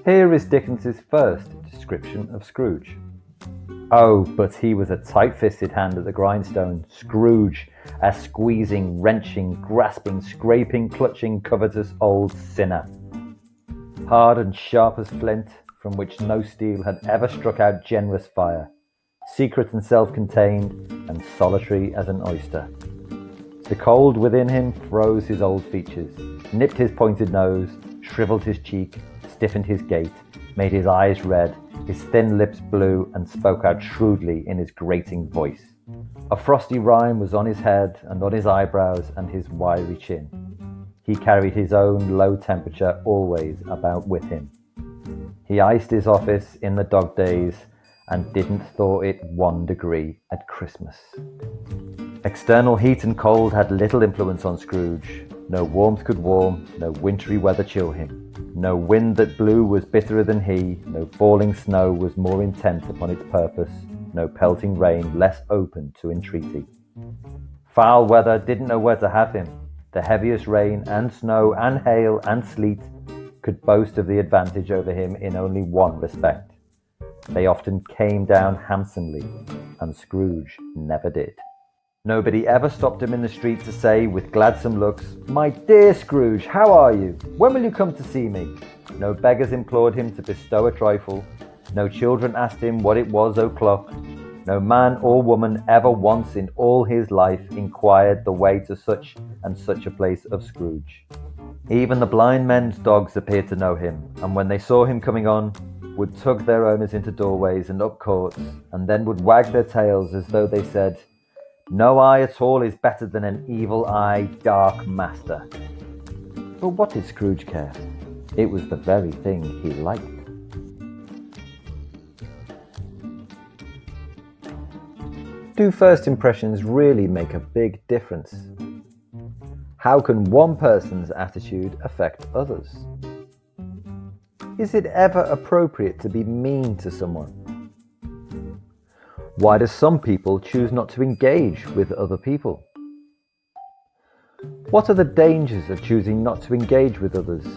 Here is Dickens's first description of Scrooge. Oh, but he was a tight-fisted hand at the grindstone, Scrooge, a squeezing, wrenching, grasping, scraping, clutching, covetous old sinner. Hard and sharp as flint, from which no steel had ever struck out generous fire, secret and self-contained, and solitary as an oyster. The cold within him froze his old features, nipped his pointed nose, shriveled his cheek, stiffened his gait, made his eyes red, his thin lips blue, and spoke out shrewdly in his grating voice. A frosty rime was on his head and on his eyebrows and his wiry chin. He carried his own low temperature always about with him. He iced his office in the dog days and didn't thaw it 1 degree at Christmas. External heat and cold had little influence on Scrooge. No warmth could warm, no wintry weather chill him. No wind that blew was bitterer than he, no falling snow was more intent upon its purpose, no pelting rain less open to entreaty. Foul weather didn't know where to have him. The heaviest rain and snow and hail and sleet could boast of the advantage over him in only one respect. They often came down handsomely, and Scrooge never did. Nobody ever stopped him in the street to say, with gladsome looks, "My dear Scrooge, how are you? When will you come to see me?" No beggars implored him to bestow a trifle. No children asked him what it was o'clock. No man or woman ever once in all his life inquired the way to such and such a place of Scrooge. Even the blind men's dogs appeared to know him, and when they saw him coming on, would tug their owners into doorways and up courts, and then would wag their tails as though they said, "No eye at all is better than an evil eye, dark master." But what did Scrooge care? It was the very thing he liked. Do first impressions really make a big difference? How can one person's attitude affect others? Is it ever appropriate to be mean to someone? Why do some people choose not to engage with other people? What are the dangers of choosing not to engage with others?